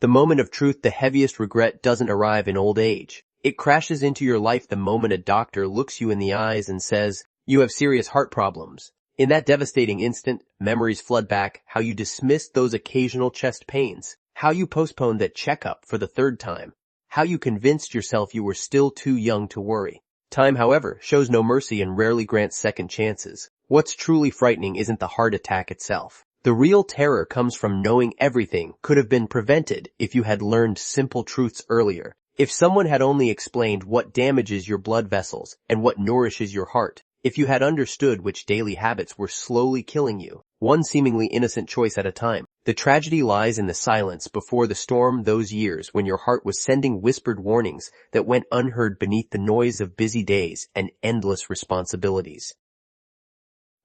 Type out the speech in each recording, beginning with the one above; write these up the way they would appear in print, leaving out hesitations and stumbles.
The moment of truth, the heaviest regret, doesn't arrive in old age. It crashes into your life the moment a doctor looks you in the eyes and says, "You have serious heart problems." In that devastating instant, memories flood back, how you dismissed those occasional chest pains, how you postponed that checkup for the third time, how you convinced yourself you were still too young to worry. Time, however, shows no mercy and rarely grants second chances. What's truly frightening isn't the heart attack itself. The real terror comes from knowing everything could have been prevented if you had learned simple truths earlier. If someone had only explained what damages your blood vessels and what nourishes your heart, if you had understood which daily habits were slowly killing you, one seemingly innocent choice at a time. The tragedy lies in the silence before the storm, those years when your heart was sending whispered warnings that went unheard beneath the noise of busy days and endless responsibilities.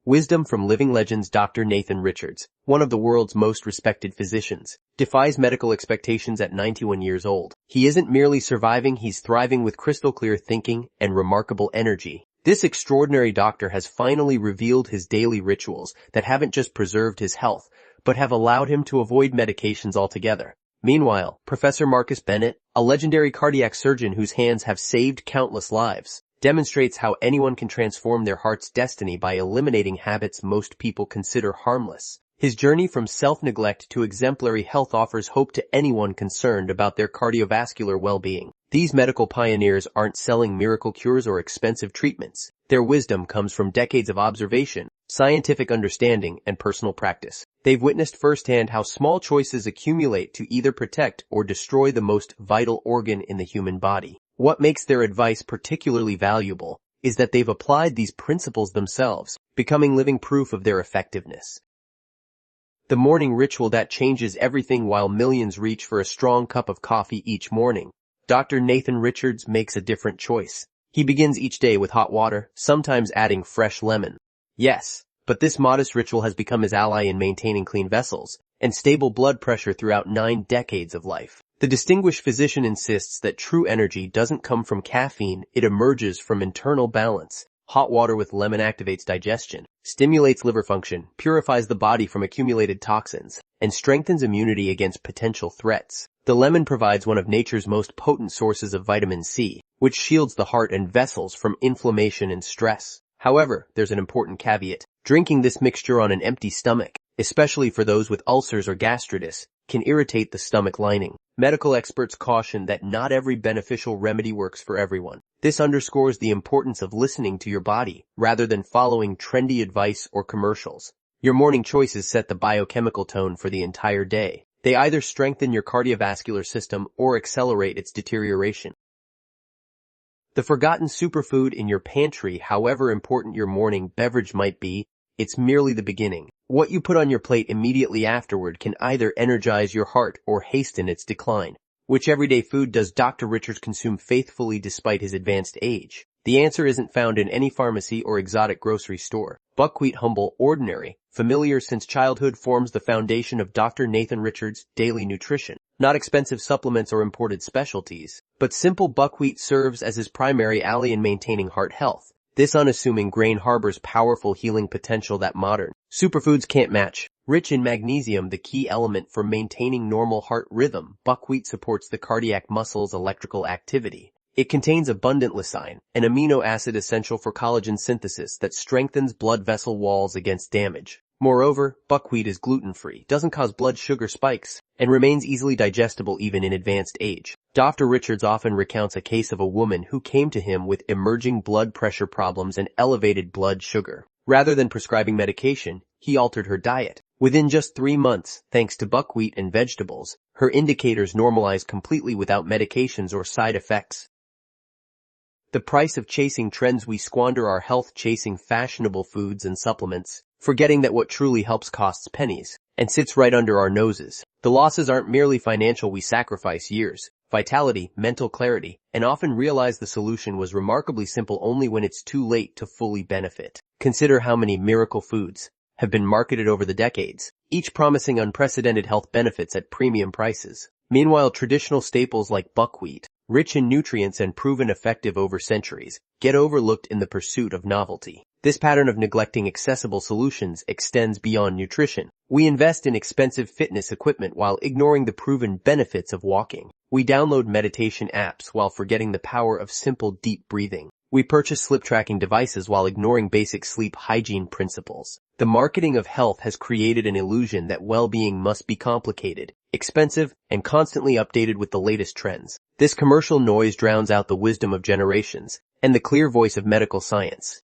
Wisdom from living legends. Dr. Nathan Richards, one of the world's most respected physicians, defies medical expectations at 91 years old. He isn't merely surviving, he's thriving with crystal clear thinking and remarkable energy. This extraordinary doctor has finally revealed his daily rituals that haven't just preserved his health, but have allowed him to avoid medications altogether. Meanwhile, Professor Marcus Bennett, a legendary cardiac surgeon whose hands have saved countless lives, demonstrates how anyone can transform their heart's destiny by eliminating habits most people consider harmless. His journey from self-neglect to exemplary health offers hope to anyone concerned about their cardiovascular well-being. These medical pioneers aren't selling miracle cures or expensive treatments. Their wisdom comes from decades of observation, scientific understanding, and personal practice. They've witnessed firsthand how small choices accumulate to either protect or destroy the most vital organ in the human body. What makes their advice particularly valuable is that they've applied these principles themselves, becoming living proof of their effectiveness. The morning ritual that changes everything. While millions reach for a strong cup of coffee each morning, Dr. Nathan Richards makes a different choice. He begins each day with hot water, sometimes adding fresh lemon. Yes, but this modest ritual has become his ally in maintaining clean vessels and stable blood pressure throughout 9 decades of life. The distinguished physician insists that true energy doesn't come from caffeine, it emerges from internal balance. Hot water with lemon activates digestion, stimulates liver function, purifies the body from accumulated toxins, and strengthens immunity against potential threats. The lemon provides one of nature's most potent sources of vitamin C, which shields the heart and vessels from inflammation and stress. However, there's an important caveat. Drinking this mixture on an empty stomach, especially for those with ulcers or gastritis, can irritate the stomach lining. Medical experts caution that not every beneficial remedy works for everyone. This underscores the importance of listening to your body rather than following trendy advice or commercials. Your morning choices set the biochemical tone for the entire day. They either strengthen your cardiovascular system or accelerate its deterioration. The forgotten superfood in your pantry. However important your morning beverage might be, it's merely the beginning. What you put on your plate immediately afterward can either energize your heart or hasten its decline. Which everyday food does Dr. Richards consume faithfully despite his advanced age? The answer isn't found in any pharmacy or exotic grocery store. Buckwheat, humble, ordinary, familiar since childhood, forms the foundation of Dr. Nathan Richards' daily nutrition. Not expensive supplements or imported specialties, but simple buckwheat serves as his primary ally in maintaining heart health. This unassuming grain harbors powerful healing potential that modern superfoods can't match. Rich in magnesium, the key element for maintaining normal heart rhythm, buckwheat supports the cardiac muscle's electrical activity. It contains abundant lysine, an amino acid essential for collagen synthesis that strengthens blood vessel walls against damage. Moreover, buckwheat is gluten-free, doesn't cause blood sugar spikes, and remains easily digestible even in advanced age. Dr. Richards often recounts a case of a woman who came to him with emerging blood pressure problems and elevated blood sugar. Rather than prescribing medication, he altered her diet. Within just 3 months, thanks to buckwheat and vegetables, her indicators normalized completely without medications or side effects. The price of chasing trends. We squander our health chasing fashionable foods and supplements, forgetting that what truly helps costs pennies and sits right under our noses. The losses aren't merely financial. We sacrifice years, vitality, mental clarity, and often realize the solution was remarkably simple only when it's too late to fully benefit. Consider how many miracle foods have been marketed over the decades, each promising unprecedented health benefits at premium prices. Meanwhile, traditional staples like buckwheat, rich in nutrients and proven effective over centuries, get overlooked in the pursuit of novelty. This pattern of neglecting accessible solutions extends beyond nutrition. We invest in expensive fitness equipment while ignoring the proven benefits of walking. We download meditation apps while forgetting the power of simple deep breathing. We purchase sleep-tracking devices while ignoring basic sleep hygiene principles. The marketing of health has created an illusion that well-being must be complicated, expensive, and constantly updated with the latest trends. This commercial noise drowns out the wisdom of generations and the clear voice of medical science.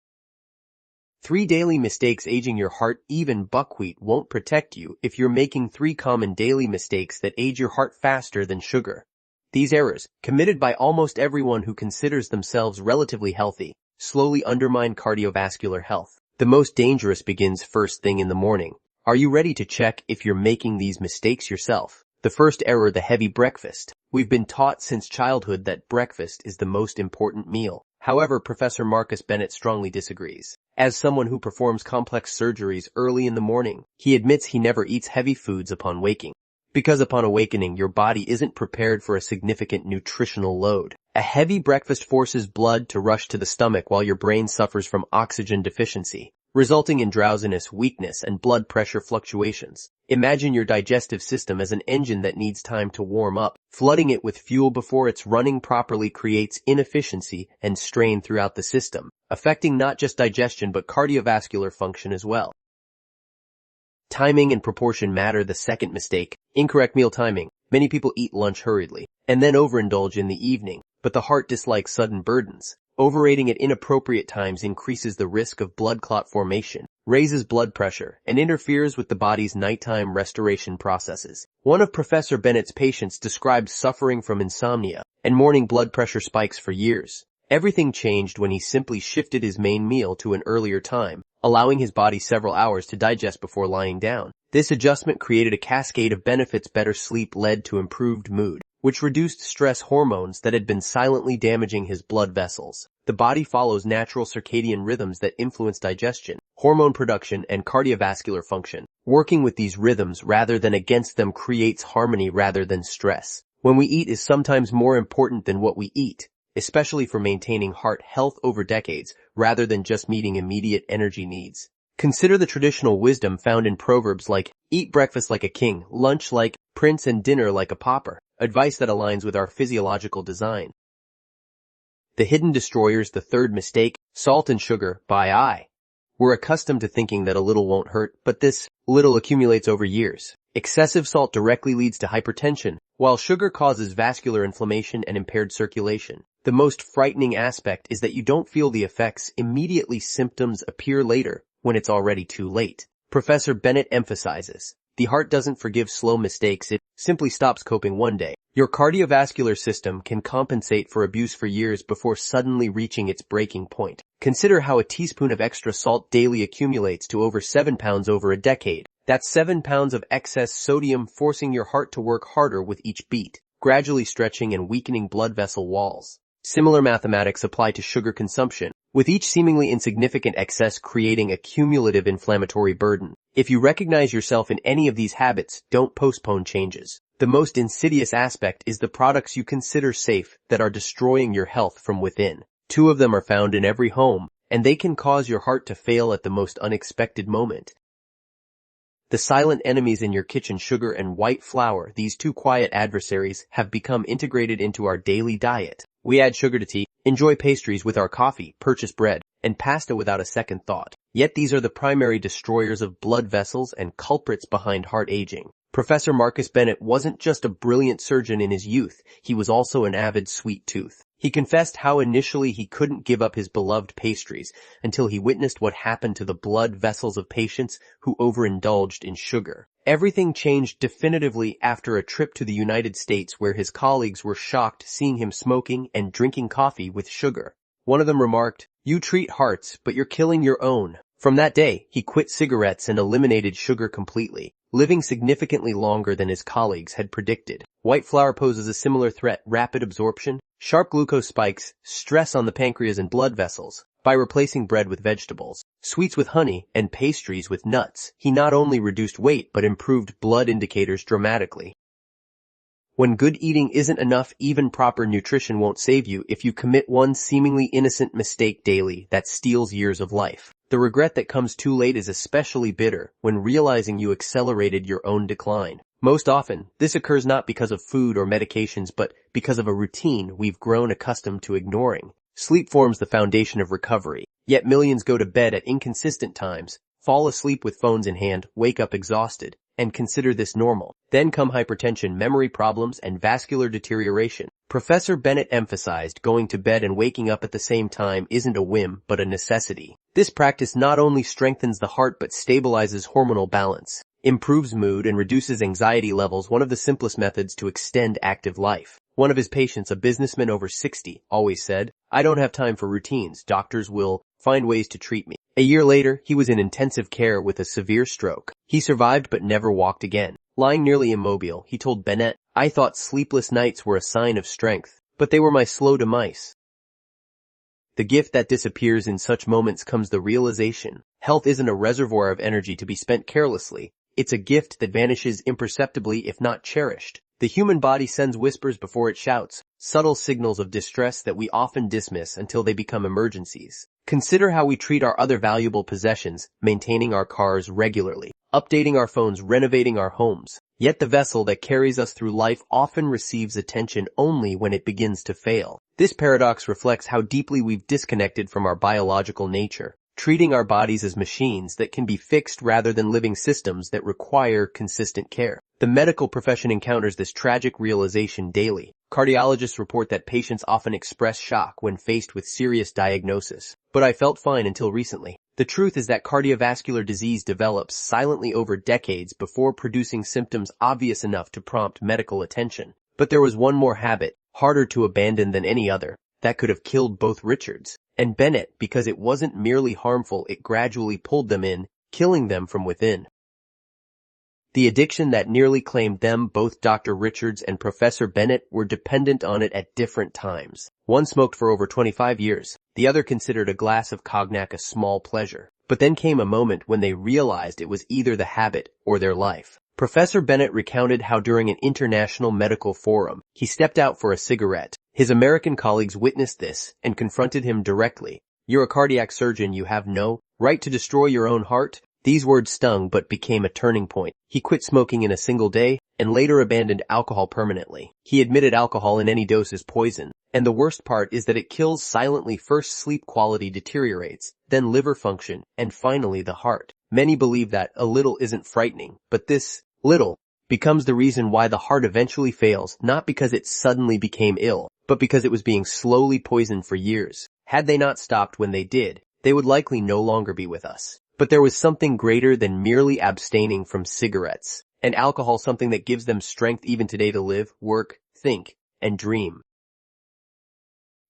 3 daily mistakes aging your heart. Even buckwheat won't protect you if you're making 3 common daily mistakes that age your heart faster than sugar. These errors, committed by almost everyone who considers themselves relatively healthy, slowly undermine cardiovascular health. The most dangerous begins first thing in the morning. Are you ready to check if you're making these mistakes yourself? The first error: the heavy breakfast. We've been taught since childhood that breakfast is the most important meal. However, Professor Marcus Bennett strongly disagrees. As someone who performs complex surgeries early in the morning, he admits he never eats heavy foods upon waking. Because upon awakening, your body isn't prepared for a significant nutritional load. A heavy breakfast forces blood to rush to the stomach while your brain suffers from oxygen deficiency, resulting in drowsiness, weakness, and blood pressure fluctuations. Imagine your digestive system as an engine that needs time to warm up. Flooding it with fuel before it's running properly creates inefficiency and strain throughout the system, affecting not just digestion but cardiovascular function as well. Timing and proportion matter. The second mistake: incorrect meal timing. Many people eat lunch hurriedly and then overindulge in the evening, but the heart dislikes sudden burdens. Overeating at inappropriate times increases the risk of blood clot formation, raises blood pressure, and interferes with the body's nighttime restoration processes. One of Professor Bennett's patients described suffering from insomnia and morning blood pressure spikes for years. Everything changed when he simply shifted his main meal to an earlier time, allowing his body several hours to digest before lying down. This adjustment created a cascade of benefits. Better sleep led to improved mood, which reduced stress hormones that had been silently damaging his blood vessels. The body follows natural circadian rhythms that influence digestion, hormone production, and cardiovascular function. Working with these rhythms rather than against them creates harmony rather than stress. When we eat is sometimes more important than what we eat, especially for maintaining heart health over decades rather than just meeting immediate energy needs. Consider the traditional wisdom found in proverbs like, "Eat breakfast like a king, lunch like prince, and dinner like a pauper," advice that aligns with our physiological design. The hidden destroyers. The third mistake: salt and sugar. By eye. We're accustomed to thinking that a little won't hurt, but this little accumulates over years. Excessive salt directly leads to hypertension, while sugar causes vascular inflammation and impaired circulation. The most frightening aspect is that you don't feel the effects immediately. Symptoms appear later, when it's already too late. Professor Bennett emphasizes, the heart doesn't forgive slow mistakes, it simply stops coping one day. Your cardiovascular system can compensate for abuse for years before suddenly reaching its breaking point. Consider how a teaspoon of extra salt daily accumulates to over 7 pounds over a decade. That's 7 pounds of excess sodium, forcing your heart to work harder with each beat, gradually stretching and weakening blood vessel walls. Similar mathematics apply to sugar consumption, with each seemingly insignificant excess creating a cumulative inflammatory burden. If you recognize yourself in any of these habits, don't postpone changes. The most insidious aspect is the products you consider safe that are destroying your health from within. 2 of them are found in every home, and they can cause your heart to fail at the most unexpected moment. The silent enemies in your kitchen: sugar and white flour. These 2 quiet adversaries have become integrated into our daily diet. We add sugar to tea, enjoy pastries with our coffee, purchase bread and pasta without a second thought. Yet these are the primary destroyers of blood vessels and culprits behind heart aging. Professor Marcus Bennett wasn't just a brilliant surgeon in his youth, he was also an avid sweet tooth. He confessed how initially he couldn't give up his beloved pastries until he witnessed what happened to the blood vessels of patients who overindulged in sugar. Everything changed definitively after a trip to the United States where his colleagues were shocked seeing him smoking and drinking coffee with sugar. One of them remarked, "You treat hearts, but you're killing your own." From that day, he quit cigarettes and eliminated sugar completely, living significantly longer than his colleagues had predicted. White flour poses a similar threat: rapid absorption, sharp glucose spikes, stress on the pancreas and blood vessels. By replacing bread with vegetables, sweets with honey, and pastries with nuts, he not only reduced weight but improved blood indicators dramatically. When good eating isn't enough, even proper nutrition won't save you if you commit one seemingly innocent mistake daily that steals years of life. The regret that comes too late is especially bitter when realizing you accelerated your own decline. Most often, this occurs not because of food or medications but because of a routine we've grown accustomed to ignoring. Sleep forms the foundation of recovery, yet millions go to bed at inconsistent times, fall asleep with phones in hand, wake up exhausted, and consider this normal. Then come hypertension, memory problems, and vascular deterioration. Professor Bennett emphasized going to bed and waking up at the same time isn't a whim, but a necessity. This practice not only strengthens the heart but stabilizes hormonal balance, improves mood, and reduces anxiety levels, one of the simplest methods to extend active life. One of his patients, a businessman over 60, always said, "I don't have time for routines. Doctors will find ways to treat me." A year later, he was in intensive care with a severe stroke. He survived but never walked again. Lying nearly immobile, he told Bennett, "I thought sleepless nights were a sign of strength, but they were my slow demise." The gift that disappears in such moments comes the realization. Health isn't a reservoir of energy to be spent carelessly. It's a gift that vanishes imperceptibly if not cherished. The human body sends whispers before it shouts, subtle signals of distress that we often dismiss until they become emergencies. Consider how we treat our other valuable possessions, maintaining our cars regularly, updating our phones, renovating our homes. Yet the vessel that carries us through life often receives attention only when it begins to fail. This paradox reflects how deeply we've disconnected from our biological nature, treating our bodies as machines that can be fixed rather than living systems that require consistent care. The medical profession encounters this tragic realization daily. Cardiologists report that patients often express shock when faced with serious diagnosis. "But I felt fine until recently." The truth is that cardiovascular disease develops silently over decades before producing symptoms obvious enough to prompt medical attention. But there was one more habit, harder to abandon than any other, that could have killed both Richards and Bennett because it wasn't merely harmful, it gradually pulled them in, killing them from within. The addiction that nearly claimed them, both Dr. Richards and Professor Bennett were dependent on it at different times. One smoked for over 25 years. The other considered a glass of cognac a small pleasure. But then came a moment when they realized it was either the habit or their life. Professor Bennett recounted how during an international medical forum, he stepped out for a cigarette. His American colleagues witnessed this and confronted him directly. "You're a cardiac surgeon, you have no right to destroy your own heart." These words stung but became a turning point. He quit smoking in a single day and later abandoned alcohol permanently. He admitted alcohol in any dose is poison. And the worst part is that it kills silently. First, sleep quality deteriorates, then liver function, and finally the heart. Many believe that a little isn't frightening, but this little becomes the reason why the heart eventually fails, not because it suddenly became ill, but because it was being slowly poisoned for years. Had they not stopped when they did, they would likely no longer be with us. But there was something greater than merely abstaining from cigarettes and alcohol, something that gives them strength even today to live, work, think, and dream.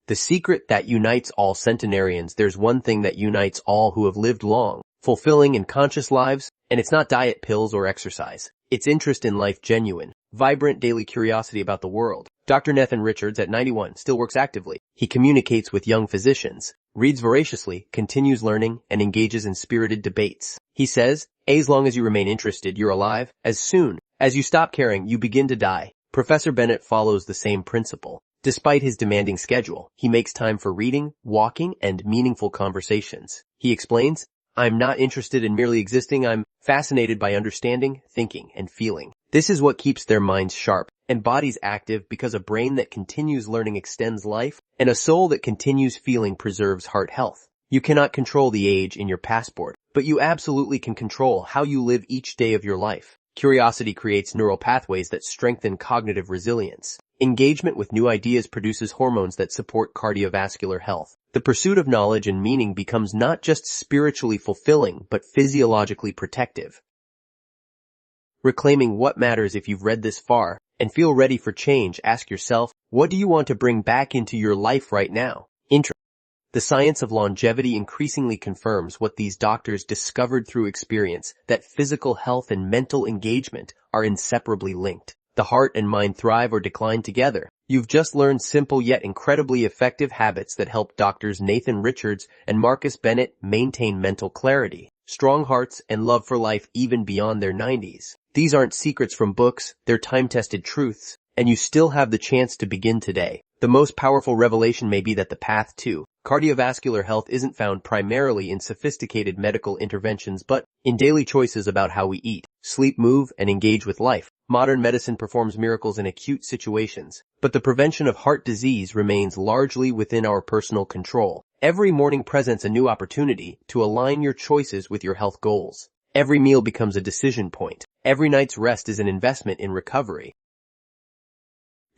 The secret that unites all centenarians. There's one thing that unites all who have lived long, fulfilling and conscious lives, and it's not diet, pills, or exercise. It's interest in life, genuine, vibrant daily curiosity about the world. Dr. Nathan Richards, at 91, still works actively. He communicates with young physicians, reads voraciously, continues learning, and engages in spirited debates. He says, "As long as you remain interested, you're alive. As soon as you stop caring, you begin to die." Professor Bennett follows the same principle. Despite his demanding schedule, he makes time for reading, walking, and meaningful conversations. He explains, "I'm not interested in merely existing, I'm fascinated by understanding, thinking, and feeling." This is what keeps their minds sharp and bodies active, because a brain that continues learning extends life, and a soul that continues feeling preserves heart health. You cannot control the age in your passport, but you absolutely can control how you live each day of your life. Curiosity creates neural pathways that strengthen cognitive resilience. Engagement with new ideas produces hormones that support cardiovascular health. The pursuit of knowledge and meaning becomes not just spiritually fulfilling, but physiologically protective. Reclaiming what matters. If you've read this far and feel ready for change, ask yourself, what do you want to bring back into your life right now? The science of longevity increasingly confirms what these doctors discovered through experience, that physical health and mental engagement are inseparably linked. The heart and mind thrive or decline together. You've just learned simple yet incredibly effective habits that help doctors Nathan Richards and Marcus Bennett maintain mental clarity, strong hearts, and love for life even beyond their 90s. These aren't secrets from books, they're time-tested truths, and you still have the chance to begin today. The most powerful revelation may be that the path to cardiovascular health isn't found primarily in sophisticated medical interventions, but in daily choices about how we eat, sleep, move, and engage with life. Modern medicine performs miracles in acute situations, but the prevention of heart disease remains largely within our personal control. Every morning presents a new opportunity to align your choices with your health goals. Every meal becomes a decision point. Every night's rest is an investment in recovery.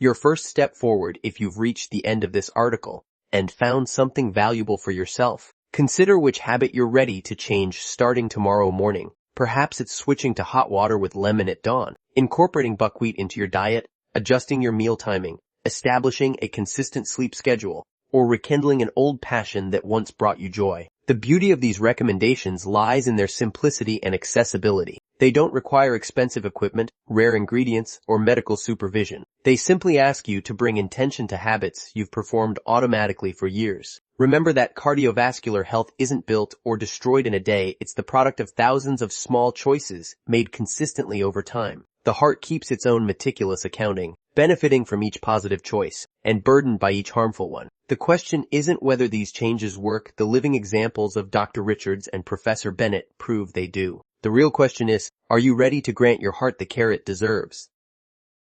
Your first step forward, if you've reached the end of this article and found something valuable for yourself, consider which habit you're ready to change starting tomorrow morning. Perhaps it's switching to hot water with lemon at dawn, incorporating buckwheat into your diet, adjusting your meal timing, establishing a consistent sleep schedule, or rekindling an old passion that once brought you joy. The beauty of these recommendations lies in their simplicity and accessibility. They don't require expensive equipment, rare ingredients, or medical supervision. They simply ask you to bring intention to habits you've performed automatically for years. Remember that cardiovascular health isn't built or destroyed in a day. It's the product of thousands of small choices made consistently over time. The heart keeps its own meticulous accounting, benefiting from each positive choice and burdened by each harmful one. The question isn't whether these changes work. The living examples of Dr. Richards and Professor Bennett prove they do. The real question is, are you ready to grant your heart the care it deserves?